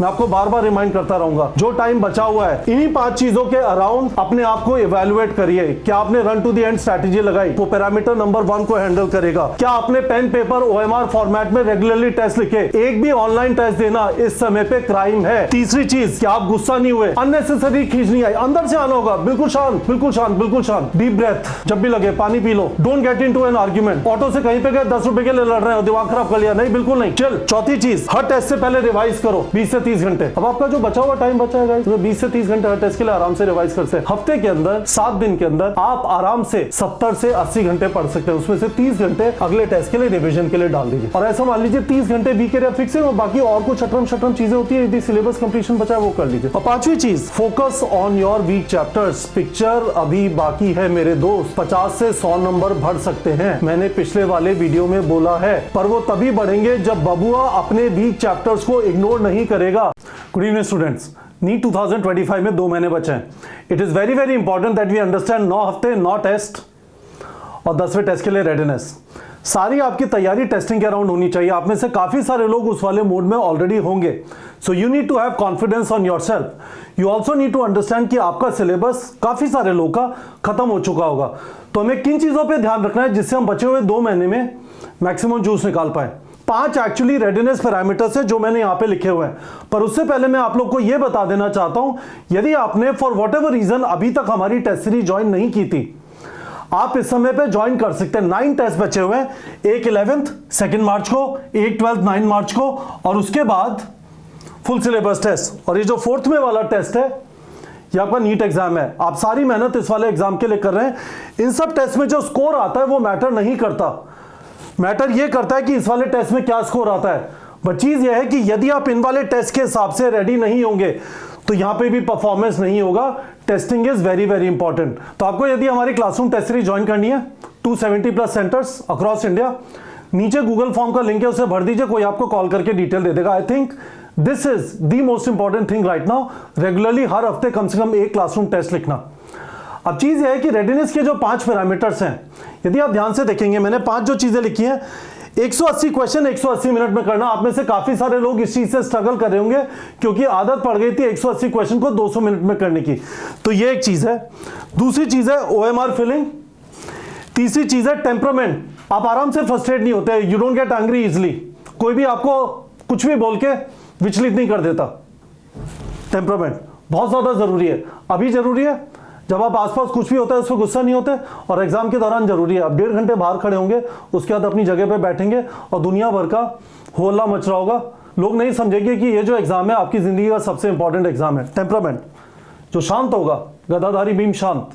मैं आपको बार बार रिमाइंड करता रहूंगा, जो टाइम बचा हुआ है इन्हीं 5 चीजों के अराउंड अपने आप को इवैल्यूएट करिए। क्या आपने run to the end strategy लगाई, वो पैरामीटर नंबर 1 को हैंडल करेगा? क्या आपने पेन पेपर OMR फॉर्मेट में रेगुलरली टेस्ट लिखे? एक भी ऑनलाइन टेस्ट देना इस समय पे क्राइम है। तीसरी चीज, क्या आप गुस्सा नहीं हुए, अननेसेसरी खींच नहीं आई, अंदर से आना होगा, बिल्कुल शांत, बिल्कुल शांत, बिल्कुल शांत। डीप ब्रेथ, जब भी लगे पानी P low. Don't get into an argument. Auto से कहीं पे गए, 10 रुपए के लिए लड़ रहे हो, दिमाग खराब कर लिया, नहीं बिल्कुल नहीं, चिल। चौथी चीज, हर टेस्ट से पहले रिवाइज करो 20 से 30 घंटे। अब आपका जो बचा हुआ टाइम बचा है तो 20 से 30 घंटे हर टेस्ट के लिए आराम से रिवाइज कर सकते हैं। हफ्ते के अंदर 7 दिन के अंदर आप आराम से 70 से 80 घंटे पढ़ सकते हैं। उसमें से 30 घंटे अगले टेस्ट के लिए रिवीजन के लिए डाल दीजिए। और ऐसा मान लीजिए 30 घंटे वीक एरिया फिक्स है, बाकी और कुछ छटरम चीजें होती है, यदि सिलेबस कंप्लीशन बचा है वो कर लीजिए। और पांचवी चीज, focus on your weak chapters. Picture अभी बाकी है मेरे दोस्त, 50 से 100 नंबर बढ़ सकते हैं, मैंने पिछले वाले वीडियो में बोला है, पर वो तभी बढ़ेंगे जब बबुआ अपने वीक चैप्टर्स को इग्नोर नहीं करेगा। गुड इवनिंग स्टूडेंट्स, नीट 2025 में 2 महीने बचे हैं। It is very very important that we understand 9 हफ्ते 9 टेस्ट और 10वें टेस्ट के लिए रेडीनेस। सारी आपकी तैयारी टेस्टिंग के अराउंड होनी चाहिए। आप में से काफी सारे लोग उस वाले मोड में ऑलरेडी होंगे। So you need to have confidence on yourself. You also need to understand कि आपका सिलेबस काफी सारे लोगों का खत्म हो चुका होगा। तो हमें किन चीजों पे ध्यान रखना है जिससे हम बचे हुए 2 महीने में मैक्सिमम जूस निकाल पाए। 5 एक्चुअली रेडीनेस पैरामीटर्स है जो मैंने यहां पे लिखे हुए हैं। पर उससे पहले मैं आप लोग को यह बता देना चाहता हूं, यदि आपने फॉर वॉट एवर रीजन अभी तक हमारी टेस्ट सीरीज ज्वाइन नहीं की थी, आप इस समय पे ज्वाइन कर सकते हैं। 9 टेस्ट बचे हुए हैं, एक 11th 2 मार्च को, एक 12th 9 मार्च को, और उसके बाद फुल सिलेबस टेस्ट। और ये जो 4th में वाला टेस्ट है ये आपका नीट एग्जाम है। आप सारी मेहनत इस वाले एग्जाम के लिए कर रहे हैं। इन सब टेस्ट में जो स्कोर आता है वो मैटर नहीं करता, मैटर ये करता है कि इस वाले टेस्ट में क्या स्कोर आता है। बट चीज ये है कि यदि आप इन वाले टेस्ट के हिसाब से रेडी नहीं होंगे तो यहां पे भी परफॉर्मेंस नहीं होगा। Testing is very very important. तो आपको यदि हमारी क्लासरूम टेस्ट सीरीज ज्वाइन करनी है, 270+ सेंटर्स अक्रॉस इंडिया, नीचे गूगल फॉर्म का लिंक है, उसे भर दीजिए, कोई आपको कॉल करके डिटेल दे देगा। I think this is the most important thing right now. Regularly हर हफ्ते कम से कम एक क्लासरूम टेस्ट लिखना। अब चीज यह है कि रेडीनेस के जो 5 पैरामीटर्स हैं, यदि आप ध्यान से देखेंगे, मैंने 5 जो चीजें लिखी हैं, 180 क्वेश्चन 180 मिनट में करना। आप में से काफी सारे लोग इस चीज से स्ट्रगल कर रहे होंगे क्योंकि आदत पड़ गई थी 180 क्वेश्चन को 200 मिनट में करने की। तो ये एक चीज है। दूसरी चीज है OMR फिलिंग। तीसरी चीज है टेम्परामेंट। आप आराम से फ्रस्ट्रेट नहीं होते, you don't get angry easily. कोई भी आपको कुछ भी बोल के विचलित नहीं कर देता। टेम्परामेंट बहुत ज्यादा जरूरी है। अभी जरूरी है जब आप आसपास कुछ भी होता है उस पर गुस्सा नहीं होते, और एग्जाम के दौरान जरूरी है। आप 1.5 घंटे बाहर खड़े होंगे, उसके बाद अपनी जगह पे बैठेंगे और दुनिया भर का होल्ला मच रहा होगा। लोग नहीं समझेंगे कि ये जो एग्जाम है आपकी जिंदगी का सबसे इंपॉर्टेंट एग्जाम है। टेम्परामेंट, जो शांत होगा, गदाधारी भीम शांत,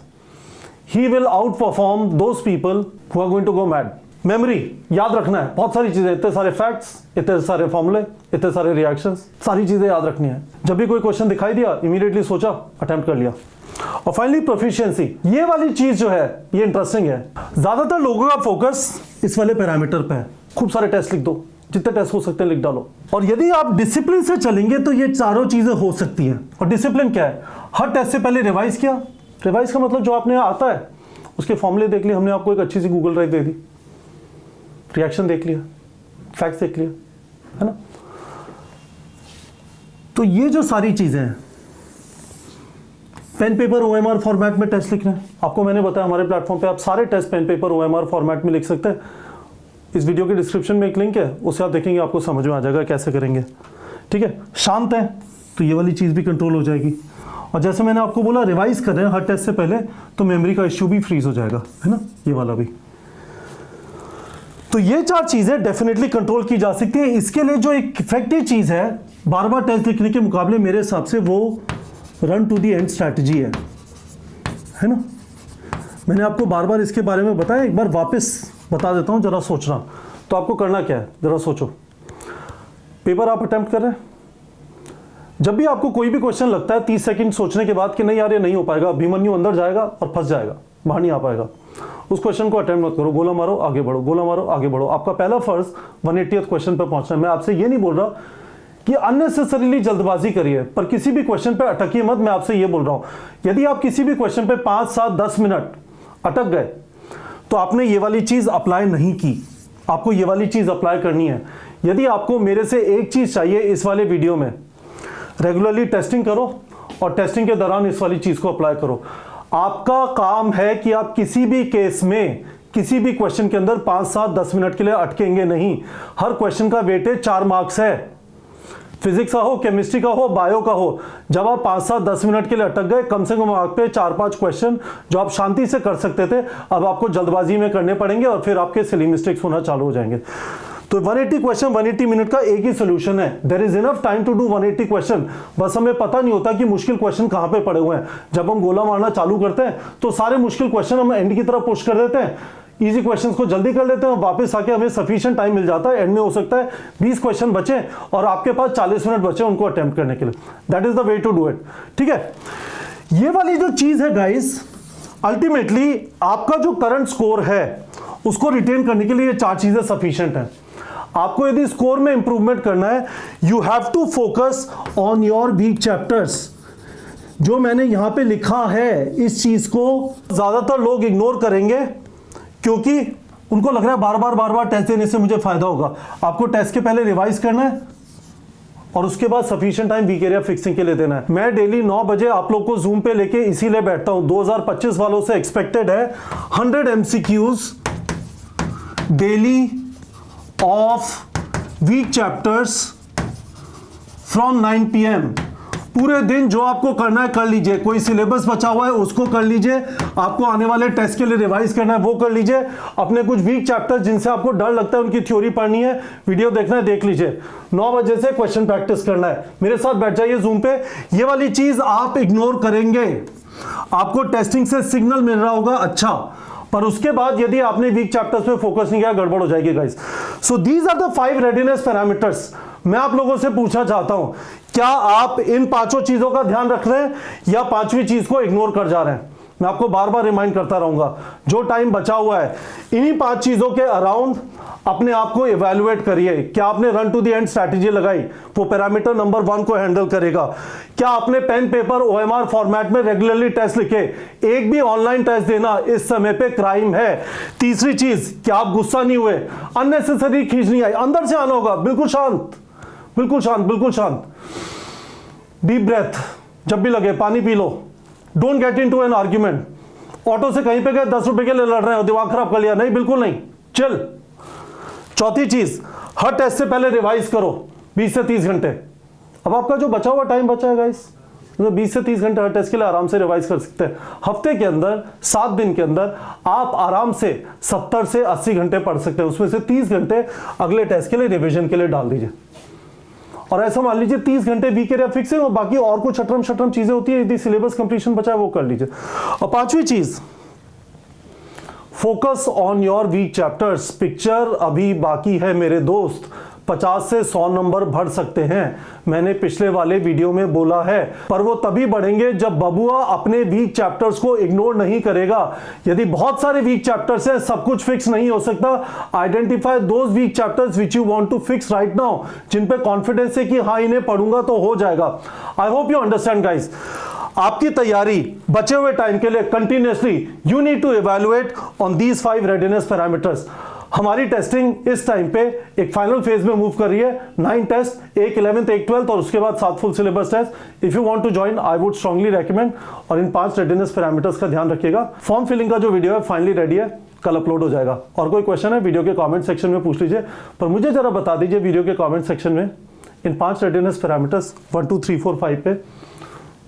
he will outperform those people who are going to go mad. Memory, याद रखना है बहुत सारी चीजें, इतने सारे फैक्ट्स, इतने सारे फॉर्मूले, इतने सारे रिएक्शंस, सारी चीजें याद रखनी है। जब भी कोई क्वेश्चन दिखाई दिया, इमीडिएटली सोचा, अटेम्प्ट कर लिया। और फाइनली प्रोफिशिएंसी, ये वाली चीज जो है ये इंटरेस्टिंग है। ज्यादातर लोगों का फोकस इस वाले पैरामीटर पे है। खूब सारे टेस्ट लिख दो, जितने टेस्ट हो सकते हैं लिख डालो। और यदि आप डिसिप्लिन से चलेंगे तो ये चारों चीजें हो सकती हैं। और डिसिप्लिन क्या है? हर टेस्ट से पहले रिवाइज किया। रिवाइज का मतलब जो आपने आता है उसके फॉर्मूले देख लिए, हमने आपको एक अच्छी सी गूगल ड्राइव दे दी, रिएक्शन देख लिया, फैक्ट्स देख लिया, है ना। तो ये जो सारी चीजें हैं, पेन पेपर OMR फॉर्मेट में टेस्ट लिखना है। आपको मैंने बताया हमारे प्लेटफॉर्म पे आप सारे test pen paper OMR format में लिख सकते हैं। इस वीडियो के डिस्क्रिप्शन में एक लिंक है, उससे आप देखेंगे, आपको समझ में आ जाएगा कैसे करेंगे। ठीक है, शांत है तो ये वाली चीज़ भी कंट्रोल हो जाएगी। और जैसे मैंने आपको बोला, रिवाइज कर रहे हैं हर टेस्ट से पहले, तो मेमोरी का इश्यू भी फ्रीज हो जाएगा, है ना, ये वाला भी। तो ये 4 चीज़ें डेफिनेटली कंट्रोल की जा सकती है। इसके लिए जो एक इफेक्टिव चीज़ है बार बार टेस्ट लिखने के मुकाबले, मेरे हिसाब से वो run to the end strategy है ना। मैंने आपको बार बार इसके बारे में बताया, एक बार वापस बता देता हूं, जरा सोचना। तो आपको करना क्या है, जरा सोचो। पेपर आप अटेम्प्ट कर रहे हैं, जब भी आपको कोई भी क्वेश्चन लगता है 30 सेकंड सोचने के बाद कि नहीं यार ये नहीं हो पाएगा, अभिमन्यु अंदर जाएगा और फंस जाएगा, बाहर नहीं आ पाएगा, उस क्वेश्चन को अटेम्प्ट मत करो। गोला मारो, आगे बढ़ो, गोला मारो, आगे बढ़ो। आपका पहला फर्ज 180th क्वेश्चन पे पहुंचना है। मैं आपसे ये नहीं बोल रहा कि अननेसेसरीली जल्दबाजी करिए, पर किसी भी क्वेश्चन पे अटकिए मत। मैं आपसे ये बोल रहा हूं, यदि आप किसी भी क्वेश्चन पे 5, 7, 10 मिनट अटक गए तो आपने ये वाली चीज अप्लाई नहीं की। आपको ये वाली चीज अप्लाई करनी है। यदि आपको मेरे से एक चीज चाहिए इस वाले वीडियो में, रेगुलरली टेस्टिंग करो और टेस्टिंग के दौरान इस वाली चीज को अप्लाई करो। आपका काम है कि आप किसी भी केस में किसी भी क्वेश्चन के अंदर 5, 7, 10 मिनट के लिए अटकेंगे नहीं। हर क्वेश्चन का वेटेज 4 मार्क्स है, फिजिक्स का हो, केमिस्ट्री का हो, बायो का हो। जब आप 5, 7, 10 मिनट के लिए अटक गए, कम से कम मार्क पे 4-5 क्वेश्चन जो आप शांति से कर सकते थे, अब आपको जल्दबाजी में करने पड़ेंगे और फिर आपके सिली मिस्टेक्स होना चालू हो जाएंगे। तो 180 क्वेश्चन 180 मिनट का एक ही सोल्यूशन है। There is enough time to do 180 question. बस हमें पता नहीं होता कि मुश्किल क्वेश्चन कहां पे पड़े हुए हैं। जब हम गोला मारना चालू करते हैं तो सारे मुश्किल क्वेश्चन हम एंड की तरफ पुश कर देते हैं, इजी क्वेश्चंस को जल्दी कर लेते हैं, वापस आके हमें सफिशिएंट टाइम मिल जाता है। एंड में हो सकता है 20 क्वेश्चन बचे और आपके पास 40 मिनट बचे उनको अटेम्प्ट करने के लिए। That is the way to do it. ठीक है, ये वाली जो चीज है गाइस, अल्टीमेटली आपका जो करंट स्कोर है उसको रिटेन करने के लिए ये 4 चीजें सफिशिएंट हैं। आपको यदि स्कोर में इंप्रूवमेंट करना है, you have to focus on your weak chapters. जो मैंने यहां पे लिखा है, इस चीज को ज्यादातर लोग इग्नोर करेंगे क्योंकि उनको लग रहा है बार बार टेस्ट देने से मुझे फायदा होगा। आपको टेस्ट के पहले रिवाइज करना है और उसके बाद sufficient time weak area fixing के लिए देना है। मैं डेली 9 बजे आप लोग को जूम पे लेके इसीलिए बैठता हूं। 2025 वालों से एक्सपेक्टेड है 100 MCQs daily of weak chapters from 9 PM। पूरे दिन जो आपको करना है कर लीजिए। कोई सिलेबस बचा हुआ है उसको कर लीजिए, आपको आने वाले टेस्ट के लिए रिवाइज करना है वो कर लीजिए। अपने कुछ वीक चैप्टर्स जिनसे आपको डर लगता है उनकी थ्योरी पढ़नी है, वीडियो देखना है, देख लीजिए। 9 बजे से क्वेश्चन प्रैक्टिस करना है। मेरे साथ बैठ जाइए जूम पे। ये वाली चीज आप इग्नोर करेंगे, आपको टेस्टिंग से सिग्नल मिल रहा होगा अच्छा, पर उसके बाद यदि आपने वीक चैप्टर्स पे फोकस नहीं किया, गड़बड़ हो जाएगी guys. So these are the 5 readiness parameters. मैं आप लोगों से पूछना चाहता हूं, क्या आप इन 5 चीजों का ध्यान रख रहे हैं या 5वीं चीज को इग्नोर कर जा रहे हैं? मैं आपको बार बार रिमाइंड करता रहूंगा, जो टाइम बचा हुआ है इन्हीं 5 चीजों के अराउंड अपने आप को इवैल्यूएट करिए। क्या आपने run to the end strategy लगाई? वो पैरामीटर नंबर 1 को हैंडल करेगा। क्या आपने पेन पेपर OMR फॉर्मेट में रेगुलरली टेस्ट लिखे? एक भी ऑनलाइन टेस्ट देना इस समय पे क्राइम है। तीसरी चीज, क्या आप गुस्सा नहीं हुए? अननेसेसरी खींच नहीं आई, अंदर से आना होगा, बिल्कुल शांत, बिल्कुल शांत, बिल्कुल शांत। डीप ब्रेथ, जब भी लगे पानी P low. Don't get into an argument. Auto से कहीं पे गए, 10 रुपए के लिए लड़ रहे हो, दिमाग खराब कर लिया, नहीं, बिल्कुल नहीं, चिल। चौथी चीज, हर टेस्ट से पहले रिवाइज करो 20 से 30 घंटे। अब आपका जो बचा हुआ टाइम बचा है गाइस, 20 से 30 घंटे हर टेस्ट के लिए आराम से रिवाइज कर सकते हैं। हफ्ते के अंदर 7 दिन के अंदर आप आराम से 70 से 80 घंटे पढ़ सकते हैं। उसमें से 30 घंटे अगले टेस्ट के लिए रिवीजन के लिए डाल दीजिए। और ऐसा मान लीजिए 30 घंटे वीक एरिया फिक्सिंग और बाकी और कुछ शटरम चीजें होती है, यदि सिलेबस कंप्लीशन बचा है वो कर लीजिए। और 5वीं चीज, focus on your weak chapters. Picture अभी बाकी है मेरे दोस्त, 50 से 100 नंबर बढ़ सकते हैं। मैंने पिछले वाले वीडियो में बोला है, पर वो तभी बढ़ेंगे जब बबुआ अपने वीक चैप्टर्स को इग्नोर नहीं करेगा। यदि बहुत सारे वीक चैप्टर्स हैं, सब कुछ फिक्स नहीं हो सकता। Identify those weak chapters which you want to fix right now, जिन पे कॉन्फिडेंस है कि हाँ इन्हें पढ़ूंगा तो हो जाएगा। I hope you understand guys. आपकी तैयारी बचे हुए टाइम के लिए continuously you need to evaluate on these 5 readiness parameters. हमारी टेस्टिंग इस टाइम पे एक फाइनल फेज में मूव कर रही है। 9 टेस्ट, एक 11th, एक 12th और उसके बाद 7 full syllabus test. If you want to join, I would strongly recommend. और इन 5 रेडीनेस पैरामीटर्स का ध्यान रखिएगा। फॉर्म फिलिंग का जो वीडियो है फाइनली रेडी है, कल अपलोड हो जाएगा। और कोई क्वेश्चन है वीडियो के कमेंट सेक्शन में पूछ लीजिए, पर मुझे जरा बता दीजिए वीडियो के कमेंट सेक्शन में इन 5 रेडीनेस पैरामीटर्स 1 2 3 4 5 पे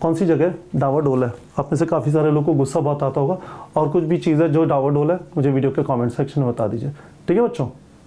कौन सी जगह डावाडोल है। आप में से काफ़ी सारे लोगों को गुस्सा बहुत आता होगा, और कुछ भी चीज़ है जो डावाडोल है मुझे वीडियो के कमेंट सेक्शन में बता दीजिए। ठीक है बच्चों।